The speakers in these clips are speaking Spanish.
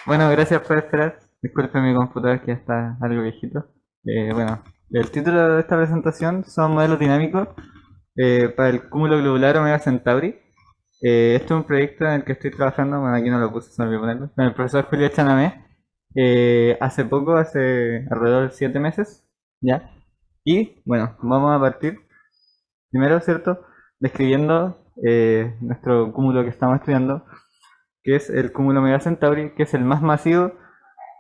Bueno, gracias por esperar. Disculpe mi computador que ya está algo viejito. Bueno, el título de esta presentación son modelos dinámicos para el cúmulo globular Omega Centauri. Este es un proyecto en el que estoy trabajando, bueno, aquí no lo puse, se me olvidó ponerlo, con el profesor Julio Chanamé, hace poco, hace alrededor de 7 meses, ¿ya? Y bueno, vamos a partir primero, ¿cierto? Describiendo nuestro cúmulo que estamos estudiando, que es el cúmulo Omega Centauri, que es el más masivo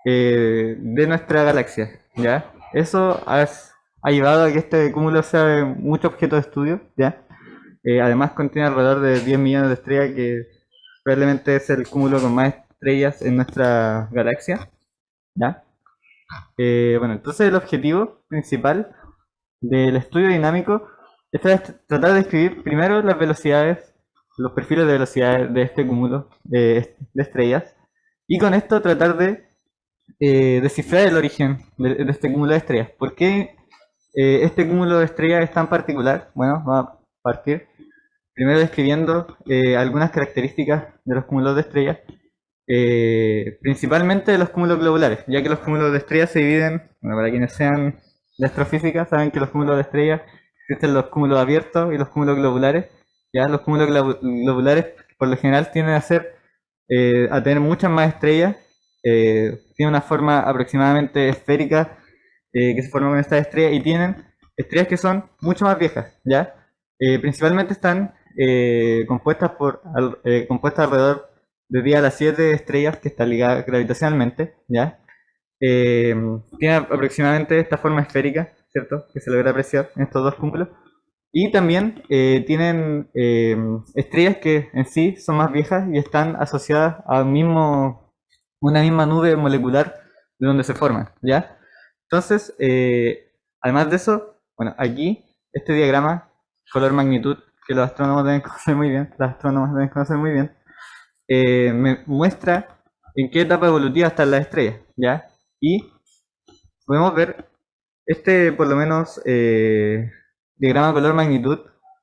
de nuestra galaxia, ¿ya? Eso ha llevado a que este cúmulo sea de mucho objeto de estudio, ¿ya? Además contiene alrededor de 10 millones de estrellas, que probablemente es el cúmulo con más estrellas en nuestra galaxia, ¿ya? Bueno, entonces el objetivo principal del estudio dinámico es tratar de describir primero las velocidades, los perfiles de velocidades de este cúmulo de estrellas, y con esto tratar de descifrar el origen de este cúmulo de estrellas. ¿Por qué este cúmulo de estrellas es tan particular? Bueno, vamos a partir primero describiendo algunas características de los cúmulos de estrellas, principalmente de los cúmulos globulares, ya que los cúmulos de estrellas se dividen, bueno, para quienes sean de astrofísica, saben que los cúmulos de estrellas existen los cúmulos abiertos y los cúmulos globulares. Ya los cúmulos globulares por lo general tienden a tener muchas más estrellas, tienen una forma aproximadamente esférica que se forman con estas estrellas y tienen estrellas que son mucho más viejas, ¿ya? Principalmente están compuestas alrededor de 10 a las 7 estrellas que están ligadas gravitacionalmente, ¿ya? Eh, Tiene aproximadamente esta forma esférica, ¿cierto? Que se logra apreciar en estos dos cúmulos. Y también tienen estrellas que en sí son más viejas y están asociadas a una misma nube molecular de donde se forman, ¿ya? Entonces, además de eso, bueno, aquí este diagrama, color magnitud, que los astrónomos deben conocer muy bien, las astrónomas deben conocer muy bien, me muestra en qué etapa evolutiva están las estrellas, ¿ya? Y podemos ver este, por lo menos, diagrama color magnitud,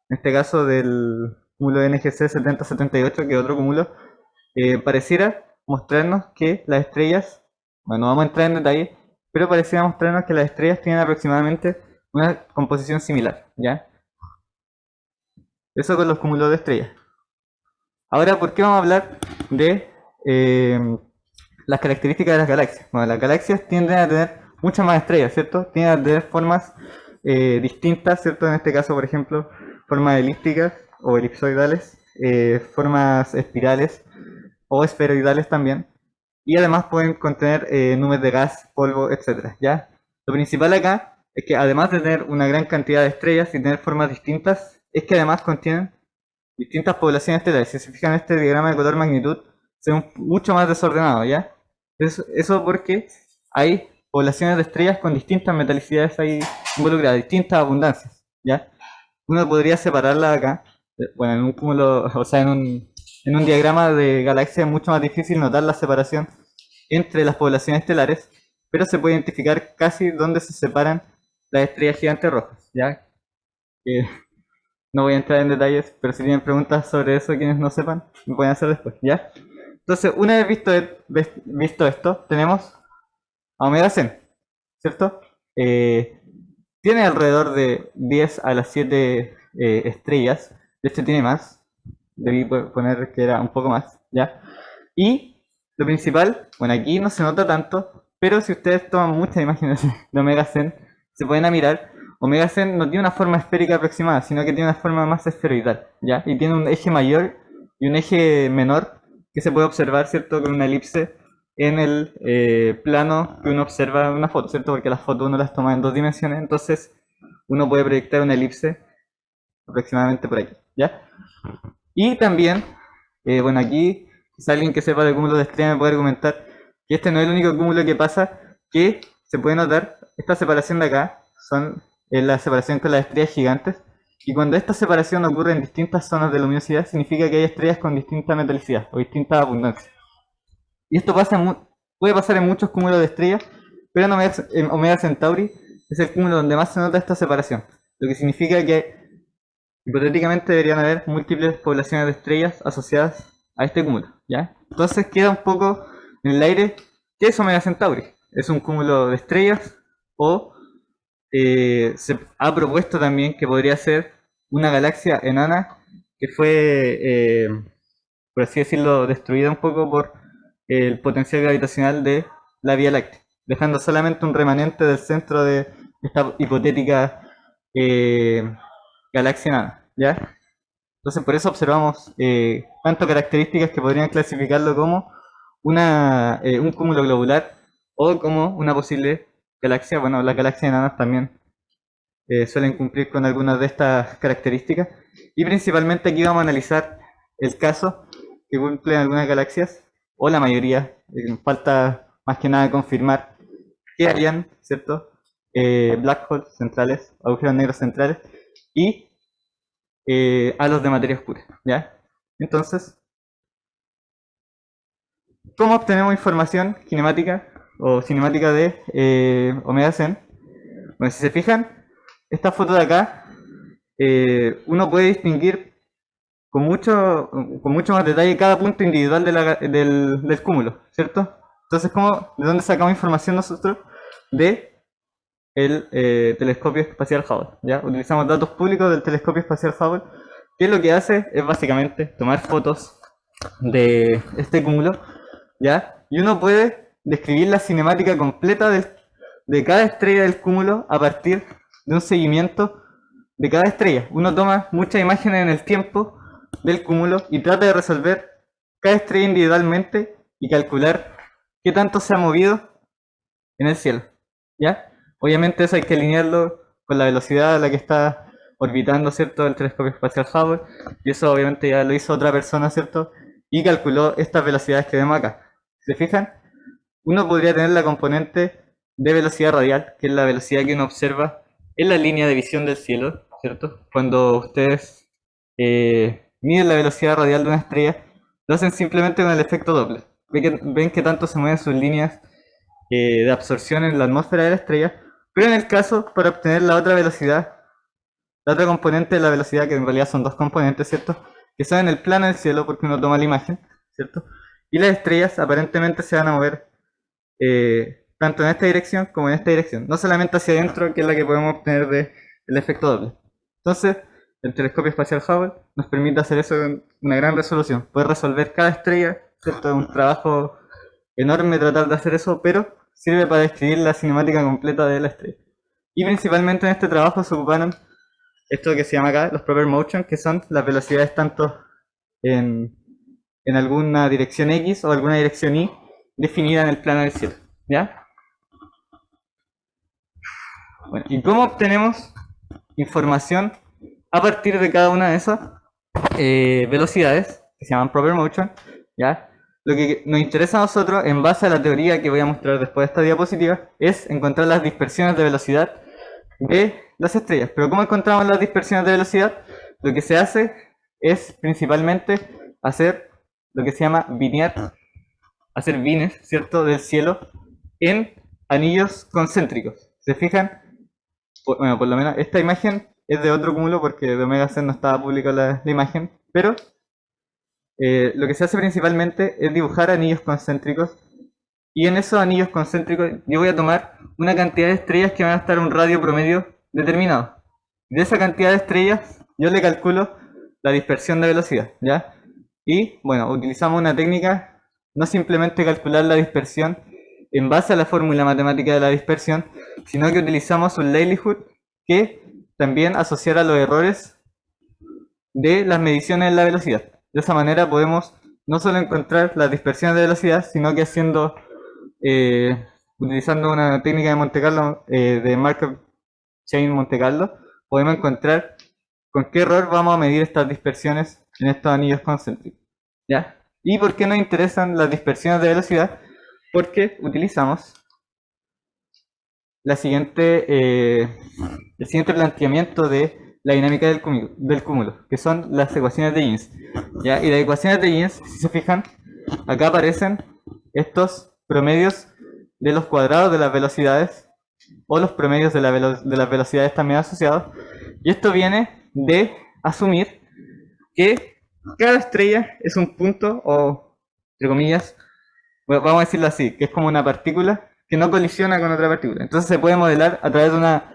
en este caso del cúmulo NGC 7078, que es otro cúmulo, pareciera mostrarnos que las estrellas, bueno, no vamos a entrar en detalle, pero pareciera mostrarnos que las estrellas tienen aproximadamente una composición similar, ¿ya? Eso con los cúmulos de estrellas. Ahora, ¿por qué vamos a hablar de las características de las galaxias? Bueno, las galaxias tienden a tener muchas más estrellas, ¿cierto? Tienden a tener formas distintas, ¿cierto? En este caso, por ejemplo, formas elípticas o elipsoidales, formas espirales o esferoidales también. Y además pueden contener nubes de gas, polvo, etcétera, ¿ya? Lo principal acá es que además de tener una gran cantidad de estrellas y tener formas distintas, es que además contienen distintas poblaciones estelares. Si se fijan en este diagrama de color magnitud, se ve mucho más desordenado, ¿ya? Eso porque hay poblaciones de estrellas con distintas metalicidades ahí involucradas, distintas abundancias, ¿ya? Uno podría separarla acá, bueno, en un cúmulo, o sea, en un diagrama de galaxias es mucho más difícil notar la separación entre las poblaciones estelares, pero se puede identificar casi dónde se separan las estrellas gigantes rojas, ¿ya? Que no voy a entrar en detalles, pero si tienen preguntas sobre eso, quienes no sepan, me pueden hacer después, ¿ya? Entonces, una vez visto esto, tenemos a Omega Cen, ¿cierto? Tiene alrededor de 10 a las 7 estrellas, de hecho tiene más, debí poner que era un poco más, ¿ya? Y lo principal, bueno, aquí no se nota tanto, pero si ustedes toman muchas imágenes de Omega Cen, se pueden a mirar, Omega Cen no tiene una forma esférica aproximada, sino que tiene una forma más esferoidal, ¿ya? Y tiene un eje mayor y un eje menor que se puede observar, ¿cierto? Con una elipse en el plano que uno observa en una foto, ¿cierto? Porque las fotos uno las toma en dos dimensiones, entonces uno puede proyectar una elipse aproximadamente por aquí, ¿ya? Y también, bueno, aquí, si alguien que sepa de cúmulos de estrellas me puede argumentar que este no es el único cúmulo que pasa, que se puede notar, esta separación de acá es la separación con las estrellas gigantes, y cuando esta separación ocurre en distintas zonas de luminosidad, significa que hay estrellas con distinta metalicidad o distinta abundancia. Y esto puede pasar en muchos cúmulos de estrellas, pero en Omega Centauri es el cúmulo donde más se nota esta separación, lo que significa que hipotéticamente deberían haber múltiples poblaciones de estrellas asociadas a este cúmulo, ¿ya? Entonces queda un poco en el aire, ¿qué es Omega Centauri? ¿Es un cúmulo de estrellas o se ha propuesto también que podría ser una galaxia enana que fue, por así decirlo, destruida un poco por el potencial gravitacional de la Vía Láctea, dejando solamente un remanente del centro de esta hipotética galaxia enana, ¿ya? Entonces por eso observamos tantas características que podrían clasificarlo como un cúmulo globular o como una posible galaxia. Bueno, las galaxias enanas también suelen cumplir con algunas de estas características. Y principalmente aquí vamos a analizar el caso que cumplen algunas galaxias, o la mayoría. Falta más que nada confirmar que hayan, ¿cierto? Black holes centrales, agujeros negros centrales, y halos de materia oscura, ¿ya? Entonces, ¿cómo obtenemos información cinemática o cinemática de Omega Cen? Bueno, si se fijan, esta foto de acá, uno puede distinguir con mucho más detalle cada punto individual del cúmulo, ¿cierto? Entonces, ¿de dónde sacamos información nosotros? De el telescopio espacial Hubble, ¿ya? Utilizamos datos públicos del telescopio espacial Hubble, que lo que hace es básicamente tomar fotos de este cúmulo, ¿ya? Y uno puede describir la cinemática completa de cada estrella del cúmulo a partir de un seguimiento de cada estrella. Uno toma muchas imágenes en el tiempo del cúmulo y trata de resolver cada estrella individualmente y calcular qué tanto se ha movido en el cielo, ¿ya? Obviamente eso hay que alinearlo con la velocidad a la que está orbitando, ¿cierto?, el telescopio espacial Hubble, y eso obviamente ya lo hizo otra persona, ¿cierto?, y calculó estas velocidades que vemos acá. ¿Se fijan? Uno podría tener la componente de velocidad radial, que es la velocidad que uno observa en la línea de visión del cielo, ¿cierto? Cuando ustedes miden la velocidad radial de una estrella, lo hacen simplemente con el efecto Doppler. Ven que tanto se mueven sus líneas de absorción en la atmósfera de la estrella, pero en el caso, para obtener la otra velocidad, la otra componente de la velocidad, que en realidad son dos componentes, ¿cierto?, que son en el plano del cielo, porque uno toma la imagen, ¿cierto?, y las estrellas aparentemente se van a mover tanto en esta dirección como en esta dirección, no solamente hacia adentro, que es la que podemos obtener del efecto Doppler. Entonces, el telescopio espacial Hubble nos permite hacer eso con una gran resolución, poder resolver cada estrella, ¿cierto? Es un trabajo enorme tratar de hacer eso, pero sirve para describir la cinemática completa de la estrella. Y principalmente en este trabajo se ocuparon esto que se llama acá los proper motion, que son las velocidades tanto en alguna dirección X o alguna dirección Y definida en el plano del cielo, ¿ya? Bueno, ¿y cómo obtenemos información a partir de cada una de esas velocidades, que se llaman proper motion, ¿ya? Lo que nos interesa a nosotros, en base a la teoría que voy a mostrar después de esta diapositiva, es encontrar las dispersiones de velocidad de las estrellas. Pero ¿cómo encontramos las dispersiones de velocidad? Lo que se hace es principalmente hacer lo que se llama binear, hacer bines, ¿cierto?, del cielo en anillos concéntricos. ¿Se fijan? Bueno, por lo menos esta imagen es de otro cúmulo porque de Omega Cen no estaba publicada la imagen, pero lo que se hace principalmente es dibujar anillos concéntricos, y en esos anillos concéntricos yo voy a tomar una cantidad de estrellas que van a estar en un radio promedio determinado. De esa cantidad de estrellas yo le calculo la dispersión de velocidad, ¿ya? Y bueno, utilizamos una técnica, no simplemente calcular la dispersión en base a la fórmula matemática de la dispersión, sino que utilizamos un likelihood que también asociara los errores de las mediciones de la velocidad. De esa manera podemos no solo encontrar las dispersiones de velocidad, sino que utilizando una técnica de Monte Carlo, de Markov Chain Monte Carlo, podemos encontrar con qué error vamos a medir estas dispersiones en estos anillos concéntricos, ¿ya? ¿Y por qué nos interesan las dispersiones de velocidad? Porque utilizamos el siguiente planteamiento de la dinámica del cúmulo, que son las ecuaciones de Jeans, ¿ya? Y las ecuaciones de Jeans, si se fijan, acá aparecen estos promedios de los cuadrados de las velocidades, o los promedios de las velocidades también asociados, y esto viene de asumir que cada estrella es un punto, o entre comillas, bueno, vamos a decirlo así, que es como una partícula que no colisiona con otra partícula. Entonces se puede modelar a través de una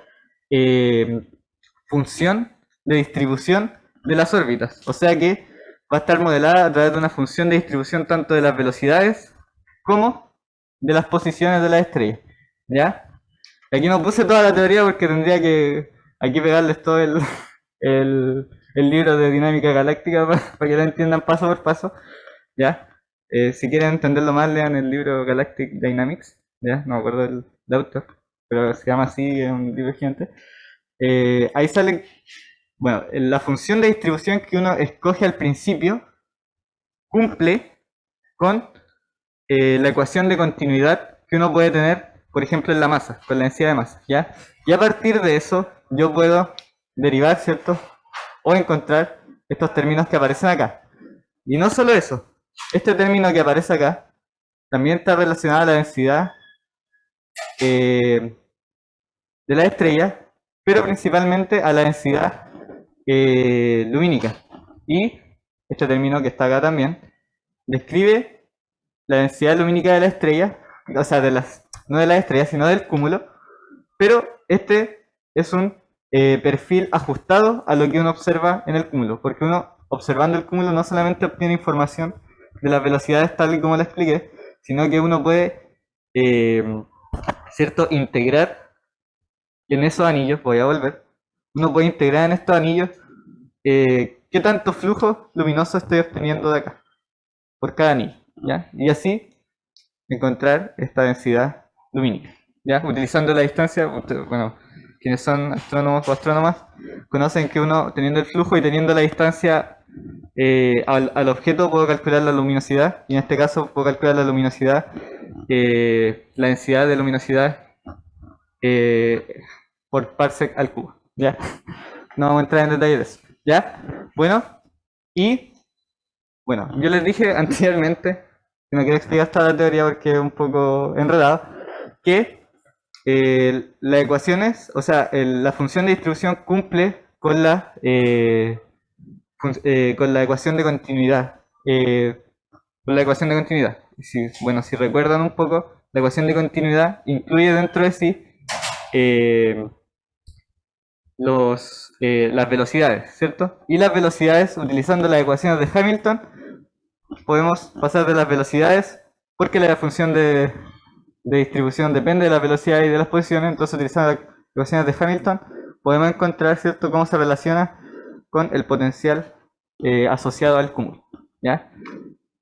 función de distribución de las órbitas. O sea que va a estar modelada a través de una función de distribución tanto de las velocidades como de las posiciones de las estrellas. ¿Ya? Aquí no puse toda la teoría porque tendría que aquí pegarles todo el libro de dinámica galáctica para que lo entiendan paso por paso. ¿Ya? Si quieren entenderlo más, lean el libro Galactic Dynamics. ¿Ya? No me acuerdo del autor, pero se llama así, es un libro gigante. Ahí sale, bueno, la función de distribución que uno escoge al principio cumple con la ecuación de continuidad que uno puede tener, por ejemplo, en la masa, con la densidad de masa, ¿ya? Y a partir de eso yo puedo derivar, ¿cierto? O encontrar estos términos que aparecen acá. Y no solo eso, este término que aparece acá también está relacionado a la densidad de la estrella, pero principalmente a la densidad lumínica. Y este término que está acá también describe la densidad lumínica de la estrella, o sea, no de la estrella, sino del cúmulo, pero este es un perfil ajustado a lo que uno observa en el cúmulo, porque uno observando el cúmulo no solamente obtiene información de las velocidades tal y como la expliqué, sino que uno puede, ¿cierto?, integrar en esos anillos, voy a volver, uno puede integrar en estos anillos qué tanto flujo luminoso estoy obteniendo de acá, por cada anillo, ¿ya? Y así encontrar esta densidad lumínica, ¿ya? Utilizando la distancia, bueno, quienes son astrónomos o astrónomas conocen que uno, teniendo el flujo y teniendo la distancia al objeto, puedo calcular la luminosidad, y en este caso puedo calcular la luminosidad, la densidad de luminosidad por parsec al cubo, ¿ya? No vamos a entrar en detalle de eso, ¿ya? Bueno, y bueno, yo les dije anteriormente, que no quiero explicar toda la teoría porque es un poco enredado, que las ecuaciones, o sea, la función de distribución cumple con con la ecuación de continuidad. Con la ecuación de continuidad. Bueno, si recuerdan un poco, la ecuación de continuidad incluye dentro de sí las velocidades, ¿cierto? Y las velocidades, utilizando las ecuaciones de Hamilton, podemos pasar de las velocidades, porque la función de distribución depende de la velocidad y de las posiciones, entonces utilizando las ecuaciones de Hamilton podemos encontrar, ¿cierto?, cómo se relaciona con el potencial asociado al cúmulo, ¿ya?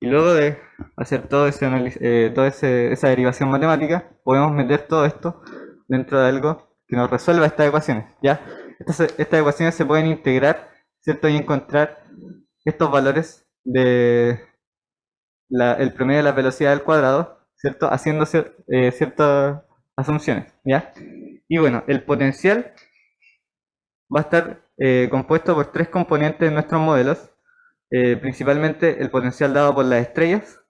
Y luego de hacer todo ese análisis, esa derivación matemática, podemos meter todo esto dentro de algo que nos resuelva estas ecuaciones, ¿ya? Estas ecuaciones se pueden integrar, ¿cierto?, y encontrar estos valores de el promedio de la velocidad al cuadrado, ¿cierto?, haciendo ciertas asunciones, ¿ya? Y bueno, el potencial va a estar compuesto por tres componentes en nuestros modelos, principalmente el potencial dado por las estrellas,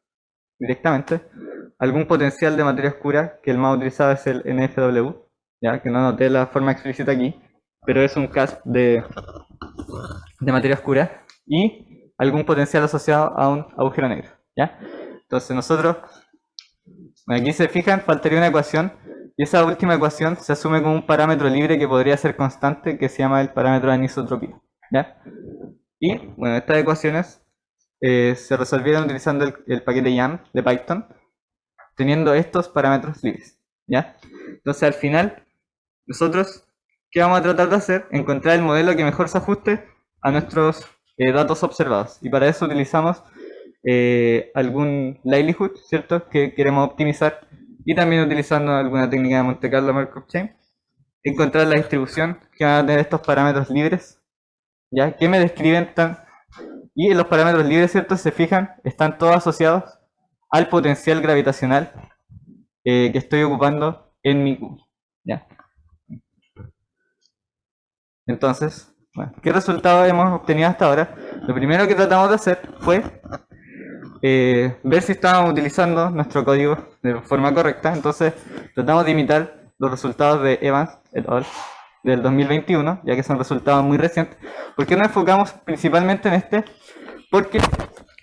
directamente, algún potencial de materia oscura, que el más utilizado es el NFW, ¿ya?, que no anoté la forma explícita aquí, pero es un caso de materia oscura, y algún potencial asociado a un agujero negro, ¿ya? Entonces nosotros, aquí se fijan, faltaría una ecuación, y esa última ecuación se asume como un parámetro libre que podría ser constante, que se llama el parámetro de anisotropía, ¿ya? Y bueno, estas ecuaciones se resolvieron utilizando el paquete YAM de Python, teniendo estos parámetros libres, ¿ya? Entonces al final, nosotros, ¿qué vamos a tratar de hacer? Encontrar el modelo que mejor se ajuste a nuestros datos observados. Y para eso utilizamos algún likelihood, ¿cierto?, que queremos optimizar, y también utilizando alguna técnica de Monte Carlo Markov Chain, encontrar la distribución que van a tener estos parámetros libres, ¿ya?, que me describen y los parámetros libres, ¿cierto?, se fijan, están todos asociados al potencial gravitacional que estoy ocupando en mi cubo, ¿ya? Entonces, bueno, ¿qué resultados hemos obtenido hasta ahora? Lo primero que tratamos de hacer fue ver si estábamos utilizando nuestro código de forma correcta. Entonces tratamos de imitar los resultados de Evans et al. Del 2021, ya que son resultados muy recientes. ¿Por qué nos enfocamos principalmente en este? Porque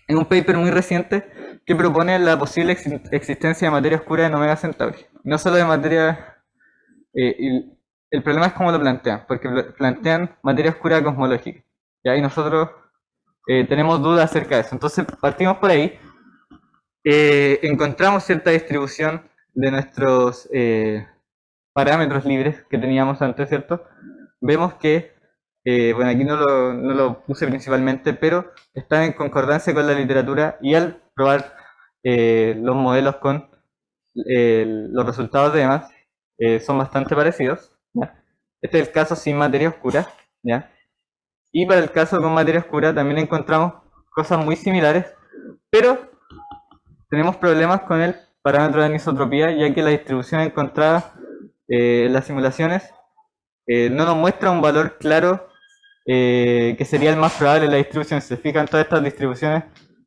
en un paper muy reciente que propone la posible existencia de materia oscura en Omega Centauri. No solo de materia... y el problema es cómo lo plantean, porque plantean materia oscura cosmológica. ¿Ya? Y nosotros tenemos dudas acerca de eso. Entonces partimos por ahí. Encontramos cierta distribución de nuestros parámetros libres que teníamos antes, ¿cierto? Vemos que, bueno, aquí no lo puse principalmente, pero está en concordancia con la literatura, y al probar los modelos con los resultados de demás, son bastante parecidos, ¿ya? Este es el caso sin materia oscura, ¿ya? Y para el caso con materia oscura también encontramos cosas muy similares, pero tenemos problemas con el parámetro de anisotropía, ya que la distribución encontrada en las simulaciones no nos muestra un valor claro que sería el más probable en la distribución. Si se fijan, todas estas distribuciones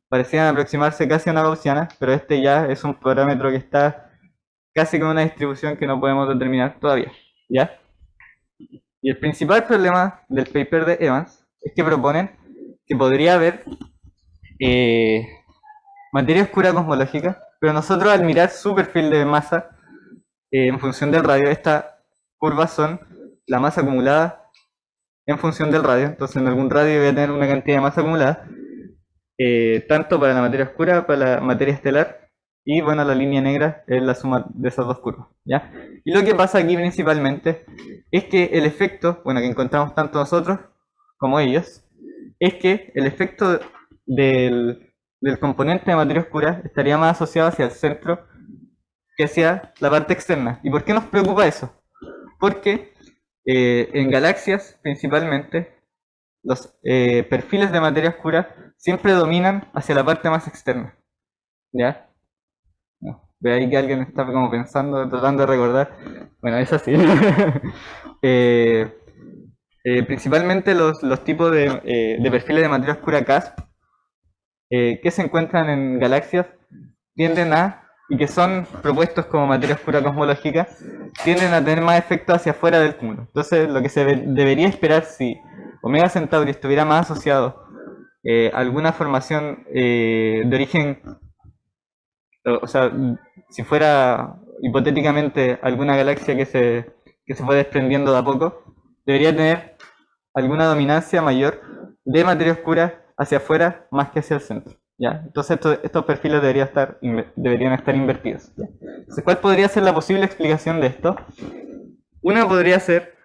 parecían aproximarse casi a una gaussiana, pero este ya es un parámetro que está casi con una distribución que no podemos determinar todavía, ¿ya? Y el principal problema del paper de Evans es que proponen que podría haber materia oscura cosmológica, pero nosotros al mirar su perfil de masa en función del radio, estas curvas son la masa acumulada en función del radio. Entonces en algún radio voy a tener una cantidad de masa acumulada, tanto para la materia oscura, para la materia estelar, y bueno, la línea negra es la suma de esas dos curvas, ¿ya? Y lo que pasa aquí principalmente es que el efecto, bueno, que encontramos tanto nosotros como ellos, es que el efecto del componente de materia oscura estaría más asociado hacia el centro que hacia la parte externa. ¿Y por qué nos preocupa eso? Porque en galaxias principalmente los perfiles de materia oscura siempre dominan hacia la parte más externa, ¿ya? No, ve ahí que alguien está como pensando, tratando de recordar. Bueno, es así. Principalmente los tipos de perfiles de materia oscura CASP que se encuentran en galaxias tienden a, y que son propuestos como materia oscura cosmológica, tienden a tener más efecto hacia afuera del cúmulo. Entonces lo que se debería esperar si Omega Centauri estuviera más asociado a alguna formación de origen, o sea, si fuera hipotéticamente alguna galaxia que se fue desprendiendo de a poco, debería tener alguna dominancia mayor de materia oscura hacia afuera más que hacia el centro, ¿ya? Entonces estos perfiles deberían estar invertidos, ¿ya? Entonces, ¿cuál podría ser la posible explicación de esto? Una podría ser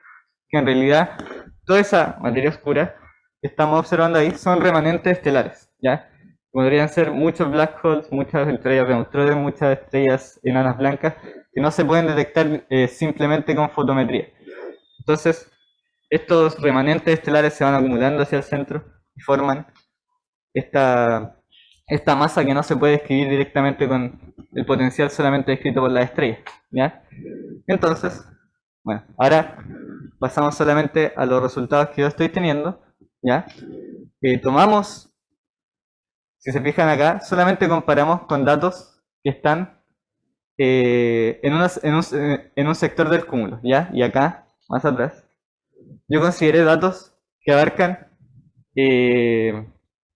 que en realidad toda esa materia oscura que estamos observando ahí son remanentes estelares, ¿ya? Podrían ser muchos black holes, muchas estrellas de neutrones, muchas estrellas enanas blancas que no se pueden detectar simplemente con fotometría. Entonces, estos remanentes estelares se van acumulando hacia el centro y forman esta masa que no se puede describir directamente con el potencial solamente descrito por las estrellas, ¿ya? Entonces, bueno, ahora pasamos solamente a los resultados que yo estoy teniendo, ¿ya? Tomamos, si se fijan acá, solamente comparamos con datos que están en un sector del cúmulo, ¿ya? Y acá, más atrás, yo consideré datos que abarcan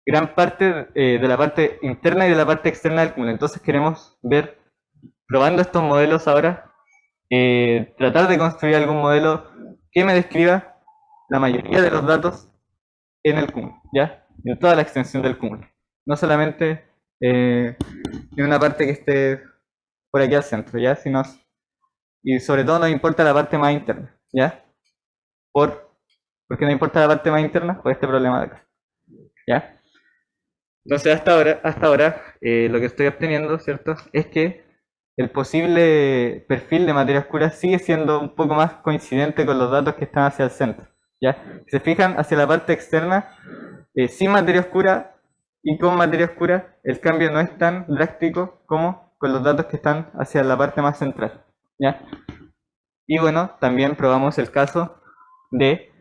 gran parte de la parte interna y de la parte externa del cúmulo. Entonces queremos ver, probando estos modelos ahora, tratar de construir algún modelo que me describa la mayoría de los datos en el cúmulo, ¿ya? En toda la extensión del cúmulo. No solamente en una parte que esté por aquí al centro, ¿ya? Y sobre todo nos importa la parte más interna, ¿ya? ¿Por qué nos importa la parte más interna? Por este problema de acá, ¿ya? Entonces hasta ahora lo que estoy obteniendo, ¿cierto? Es que el posible perfil de materia oscura sigue siendo un poco más coincidente con los datos que están hacia el centro, ¿ya? Si se fijan hacia la parte externa, sin materia oscura y con materia oscura, el cambio no es tan drástico como con los datos que están hacia la parte más central, ¿ya? Y bueno, también probamos el caso de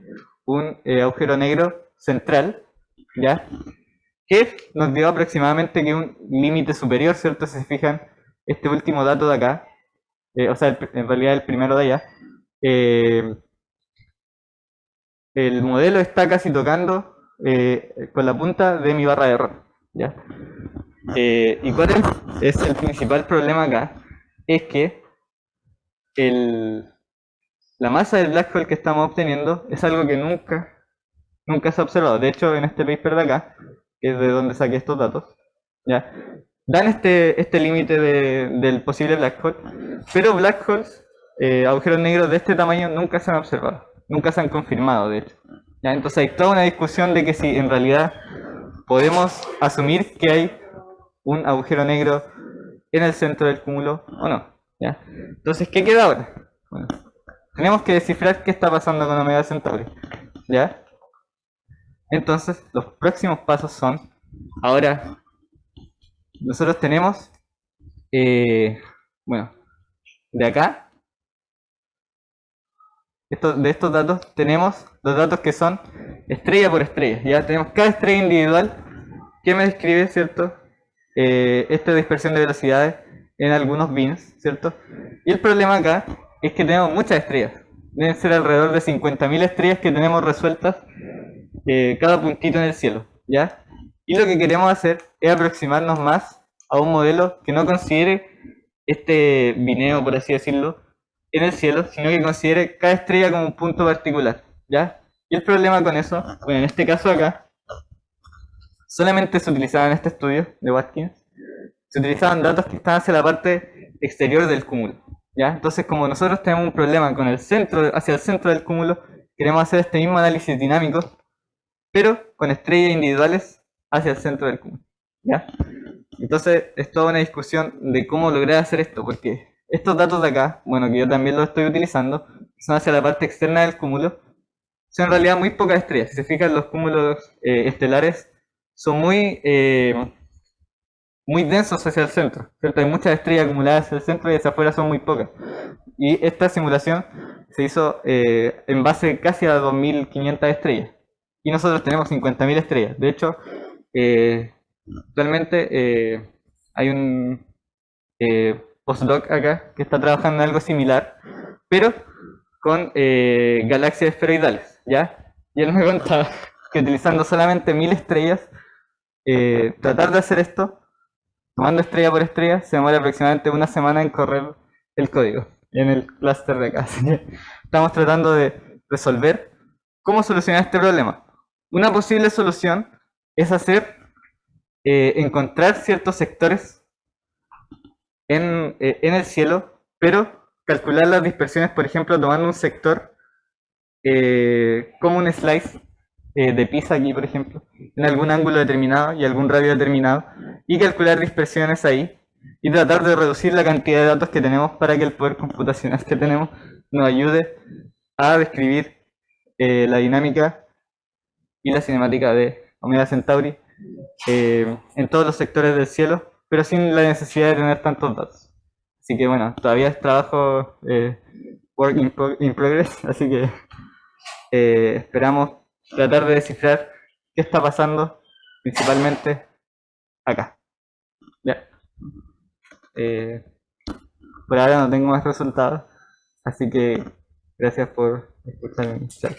un agujero negro central, ¿ya? Que nos dio aproximadamente que un límite superior, ¿cierto? Si se fijan, este último dato de acá, o sea, en realidad el primero de allá, eh, el modelo está casi tocando con la punta de mi barra de error, ¿ya? ¿Y cuál es el principal problema acá? Es que la masa del black hole que estamos obteniendo es algo que nunca se ha observado. De hecho, en este paper de acá, que es de donde saqué estos datos, ¿ya? Dan este límite del posible black hole, pero black holes, agujeros negros de este tamaño, nunca se han observado, nunca se han confirmado, de hecho. ¿Ya? Entonces hay toda una discusión de que si en realidad podemos asumir que hay un agujero negro en el centro del cúmulo o no. ¿Ya? Entonces, ¿qué queda ahora? Bueno, tenemos que descifrar qué está pasando con Omega Centauri. ¿Ya? Entonces, los próximos pasos son, ahora, nosotros tenemos, bueno, de acá, de estos datos, tenemos los datos que son estrella por estrella. Ya tenemos cada estrella individual que me describe, ¿cierto? Esta dispersión de velocidades en algunos bins, ¿cierto? Y el problema acá es que tenemos muchas estrellas. Deben ser alrededor de 50.000 estrellas que tenemos resueltas cada puntito en el cielo, ¿ya? Y lo que queremos hacer es aproximarnos más a un modelo que no considere este bineo, por así decirlo, en el cielo, sino que considere cada estrella como un punto particular, ¿ya? Y el problema con eso, bueno, en este caso acá, solamente se utilizaban en este estudio de Watkins, se utilizaban datos que están hacia la parte exterior del cúmulo, ¿ya? Entonces, como nosotros tenemos un problema con el centro, hacia el centro del cúmulo, queremos hacer este mismo análisis dinámico, pero con estrellas individuales hacia el centro del cúmulo, ¿ya? Entonces, es toda una discusión de cómo lograr hacer esto, porque estos datos de acá, bueno, que yo también los estoy utilizando, que son hacia la parte externa del cúmulo, son en realidad muy pocas estrellas. Si se fijan, los cúmulos estelares son muy densos hacia el centro, ¿cierto? Hay muchas estrellas acumuladas hacia el centro y hacia afuera son muy pocas. Y esta simulación se hizo en base casi a 2.500 estrellas. Y nosotros tenemos 50.000 estrellas. De hecho, actualmente hay un postdoc acá que está trabajando en algo similar, pero con galaxias esferoidales, ¿ya? Y él me contaba que utilizando solamente 1.000 estrellas, tratar de hacer esto, tomando estrella por estrella, se demora aproximadamente una semana en correr el código en el clúster de acá. Así que estamos tratando de resolver cómo solucionar este problema. Una posible solución es encontrar ciertos sectores en el cielo, pero calcular las dispersiones, por ejemplo, tomando un sector como un slice de pizza aquí, por ejemplo, en algún ángulo determinado y algún radio determinado, y calcular dispersiones ahí, y tratar de reducir la cantidad de datos que tenemos para que el poder computacional que tenemos nos ayude a describir la dinámica y la cinemática de Omega Centauri en todos los sectores del cielo, pero sin la necesidad de tener tantos datos. Así que bueno, todavía es trabajo work in progress, así que esperamos tratar de descifrar qué está pasando principalmente acá. Ya. Por ahora no tengo más resultados, así que gracias por escuchar mi chat.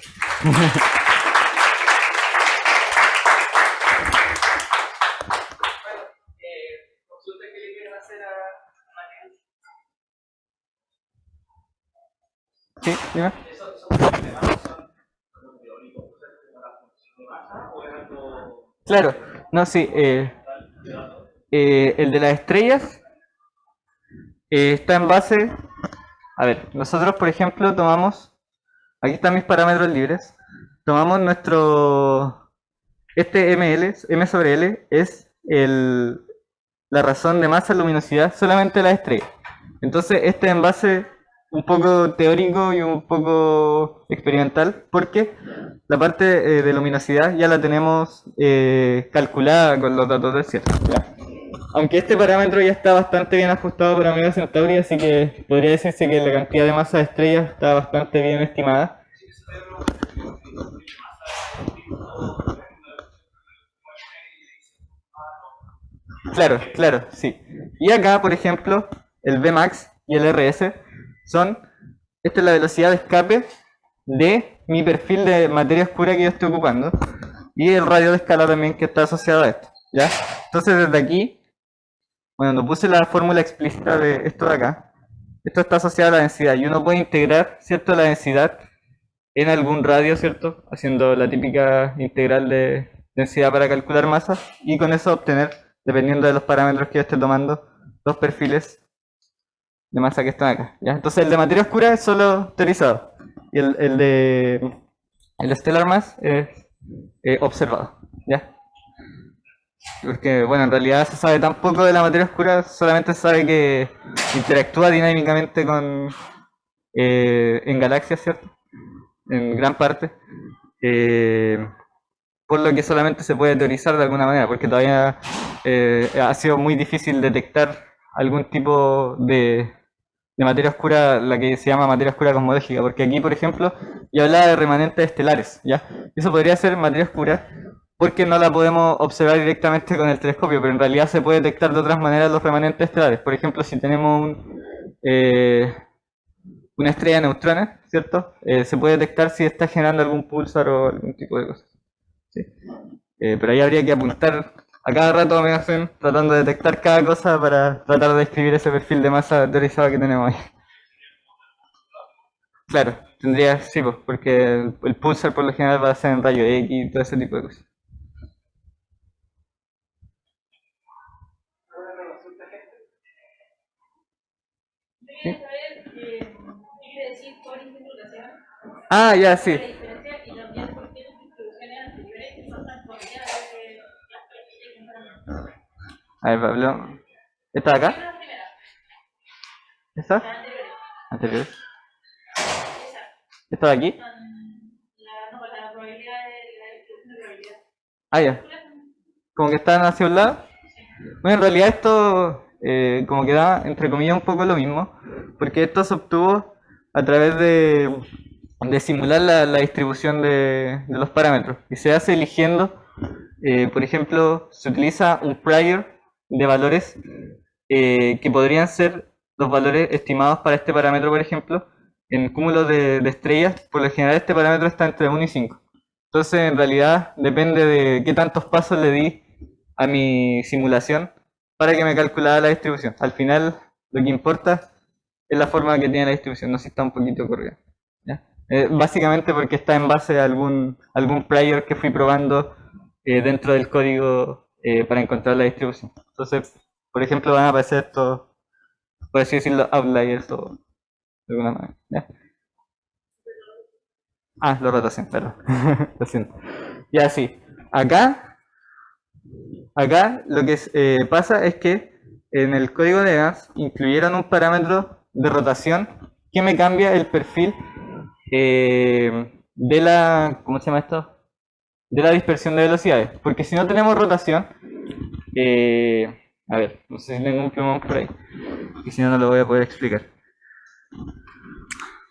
Sí, dime. Claro, no, sí. El de las estrellas está en base. A ver, nosotros, por ejemplo, tomamos. Aquí están mis parámetros libres. Tomamos nuestro. Este ML, M sobre L, es la razón de masa, luminosidad, solamente de las estrellas. Entonces, este en base un poco teórico y un poco experimental, porque la parte de luminosidad ya la tenemos calculada con los datos del cielo. ¿Ya? Aunque este parámetro ya está bastante bien ajustado para Omega Centauri, así que podría decirse que la cantidad de masa de estrellas está bastante bien estimada. Claro, sí. Y acá, por ejemplo, el Vmax y el RS son, esta es la velocidad de escape de mi perfil de materia oscura que yo estoy ocupando y el radio de escala también que está asociado a esto, ¿ya? Entonces desde aquí bueno, no puse la fórmula explícita de esto de acá. Esto está asociado a la densidad y uno puede integrar, ¿cierto?, la densidad en algún radio, ¿cierto?, haciendo la típica integral de densidad para calcular masa y con eso obtener, dependiendo de los parámetros que yo esté tomando, los perfiles de masa que están acá, ¿ya? Entonces el de materia oscura es solo teorizado y el de stellar mass es observado, ¿ya? Porque, bueno, en realidad se sabe tan poco de la materia oscura, solamente se sabe que interactúa dinámicamente en galaxias, ¿cierto? En gran parte. Por lo que solamente se puede teorizar de alguna manera, porque todavía ha sido muy difícil detectar algún tipo de materia oscura, la que se llama materia oscura cosmológica, porque aquí, por ejemplo, yo hablaba de remanentes estelares, ¿ya? Eso podría ser materia oscura, porque no la podemos observar directamente con el telescopio, pero en realidad se puede detectar de otras maneras los remanentes estelares. Por ejemplo, si tenemos una estrella de neutrones, ¿cierto? Se puede detectar si está generando algún pulsar o algún tipo de cosas. ¿Sí? Pero ahí habría que apuntar a cada rato, me hacen tratando de detectar cada cosa para tratar de describir ese perfil de masa teorizado que tenemos ahí. Claro, tendría, sí, pues, porque el pulsar por lo general va a ser en rayo X y todo ese tipo de cosas. ¿Sí? Ah, ya, sí. A ver, Pablo. ¿Está acá? ¿Esta? Anterior. ¿Está de aquí? Ah, ya. Como que están hacia un lado. Bueno, en realidad esto como que da, entre comillas, un poco lo mismo, porque esto se obtuvo a través de simular la distribución de los parámetros. Y se hace eligiendo, por ejemplo, se utiliza un prior de valores que podrían ser los valores estimados para este parámetro, por ejemplo, en cúmulos de estrellas. Por lo general este parámetro está entre 1 y 5. Entonces, en realidad, depende de qué tantos pasos le di a mi simulación para que me calculara la distribución. Al final, lo que importa es la forma que tiene la distribución, no si está un poquito corrida. ¿Ya? Básicamente porque está en base a algún prior que fui probando dentro del código para encontrar la distribución. Entonces, por ejemplo, van a aparecer estos, por así decirlo, outliers o de alguna manera. ¿Ya? Ah, la rotación, claro. Lo siento. Ya, sí. Acá lo que pasa es que en el código de Evans incluyeron un parámetro de rotación que me cambia el perfil de la, ¿cómo se llama esto? De la dispersión de velocidades. Porque si no tenemos rotación, a ver, no sé si tengo un plumón por ahí, y si no, no lo voy a poder explicar.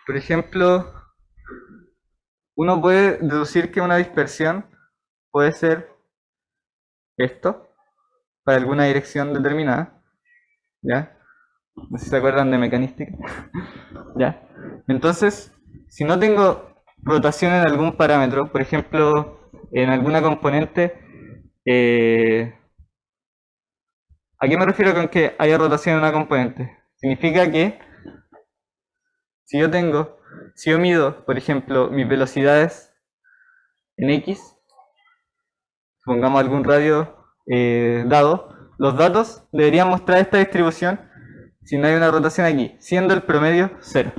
Por ejemplo, uno puede deducir que una dispersión puede ser esto, para alguna dirección determinada, ¿ya? No sé si se acuerdan de mecanística. ¿Ya? Entonces, si no tengo rotación en algún parámetro, por ejemplo, en alguna componente, ¿a qué me refiero con que haya rotación en una componente? Significa que si yo mido, por ejemplo, mis velocidades en X, pongamos algún radio dado, los datos deberían mostrar esta distribución si no hay una rotación aquí, siendo el promedio 0.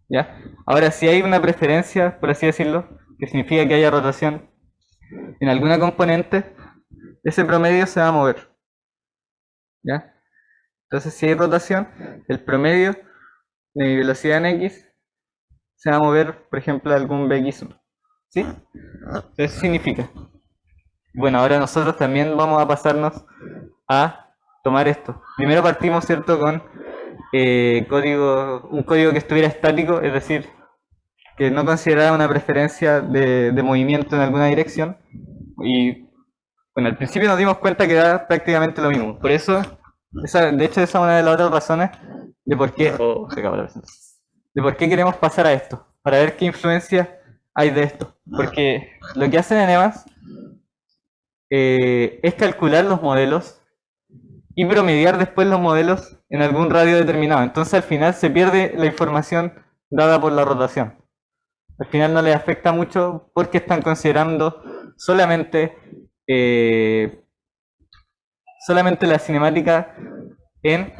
¿Ya? Ahora, si hay una preferencia, por así decirlo, que significa que haya rotación en alguna componente, ese promedio se va a mover. ¿Ya? Entonces, si hay rotación, el promedio de mi velocidad en X se va a mover, por ejemplo, a algún BX1. ¿Sí? Entonces, eso significa. Bueno, ahora nosotros también vamos a pasarnos a tomar esto. Primero partimos, ¿cierto?, con un código que estuviera estático, es decir, que no considerara una preferencia de movimiento en alguna dirección. Y bueno, al principio nos dimos cuenta que era prácticamente lo mismo. Por eso, de hecho, esa es una de las otras razones de por qué, de por qué queremos pasar a esto, para ver qué influencia hay de esto. Porque lo que hacen en Evans es calcular los modelos y promediar después los modelos en algún radio determinado. Entonces al final se pierde la información dada por la rotación. Al final no les afecta mucho porque están considerando solamente la cinemática en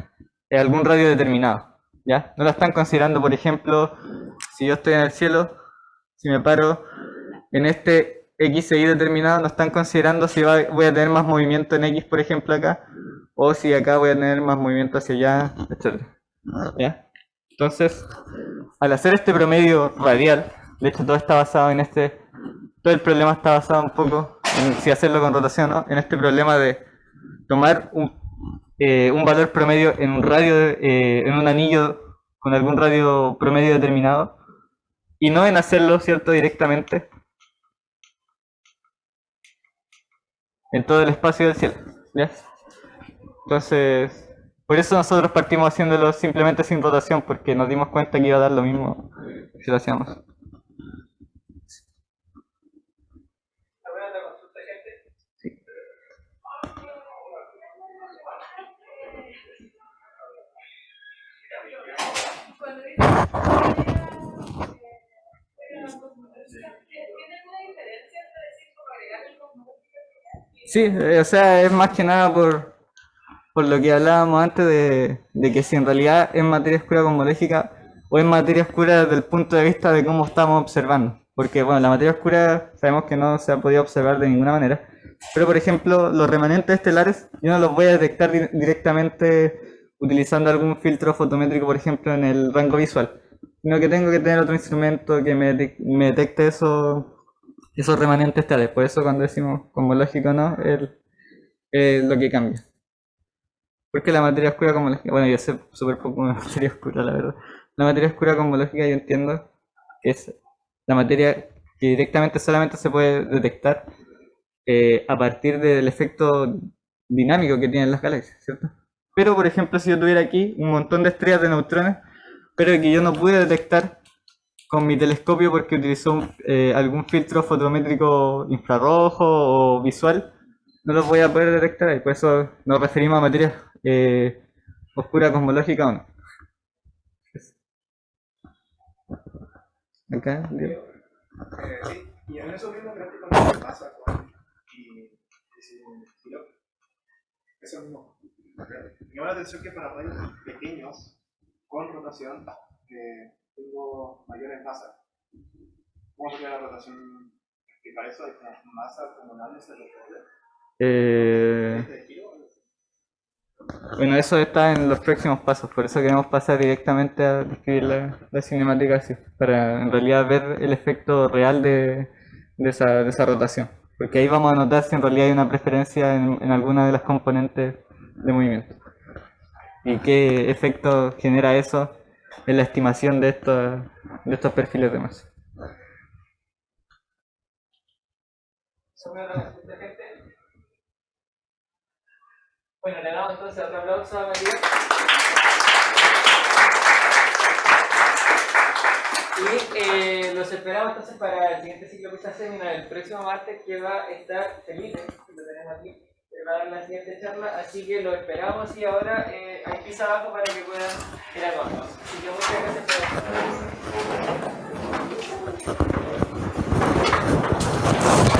algún radio determinado, ¿ya? No la están considerando, por ejemplo, si yo estoy en el cielo, si me paro en este X y Y determinado, no están considerando si voy a tener más movimiento en X, por ejemplo, acá, o si acá voy a tener más movimiento hacia allá, etc. ¿Ya? Entonces, al hacer este promedio radial, de hecho todo está basado en todo el problema está basado un poco en si hacerlo con rotación o no, en este problema de tomar un valor promedio en un radio, en un anillo con algún radio promedio determinado, y no en hacerlo, ¿cierto?, directamente en todo el espacio del cielo, ¿ya? Entonces, por eso nosotros partimos haciéndolo simplemente sin rotación, porque nos dimos cuenta que iba a dar lo mismo si lo hacíamos. Sí. Sí, o sea, es más que nada por lo que hablábamos antes de que si en realidad es materia oscura cosmológica o es materia oscura desde el punto de vista de cómo estamos observando. Porque, bueno, la materia oscura sabemos que no se ha podido observar de ninguna manera. Pero, por ejemplo, los remanentes estelares, yo no los voy a detectar directamente utilizando algún filtro fotométrico, por ejemplo, en el rango visual. Sino que tengo que tener otro instrumento que me detecte esos remanentes estelares. Por eso cuando decimos cosmológico no, es lo que cambia. Porque la materia oscura cosmológica, bueno, yo sé súper poco de materia oscura, la verdad. La materia oscura cosmológica yo entiendo que es la materia que directamente solamente se puede detectar a partir del efecto dinámico que tienen las galaxias, ¿cierto? Pero, por ejemplo, si yo tuviera aquí un montón de estrellas de neutrones, pero que yo no pude detectar con mi telescopio porque utilizó algún filtro fotométrico infrarrojo o visual, no los voy a poder detectar ahí. Por eso nos referimos a materia oscura cosmológica o no. Acá, Diego. Sí, y en eso mismo prácticamente pasa con eso mismo. Me llama la atención que para rayos pequeños con rotación tengo mayores masas. ¿Cómo sería la rotación? ¿Explicar eso? ¿Hay como masa comunal de ese Bueno, eso está en los próximos pasos, por eso queremos pasar directamente a describir la cinemática así, para en realidad ver el efecto real de esa rotación. Porque ahí vamos a notar si en realidad hay una preferencia en alguna de las componentes de movimiento. Y qué efecto genera eso en la estimación de estos perfiles de masa. Bueno, le damos entonces otro aplauso a María. Y los esperamos entonces para el siguiente ciclo que se hace el próximo martes, que va a estar Felipe, que lo tenemos aquí, que va a dar la siguiente charla, así que lo esperamos y ahora hay pizza abajo para que puedan ir a comer. Así que muchas gracias por estar.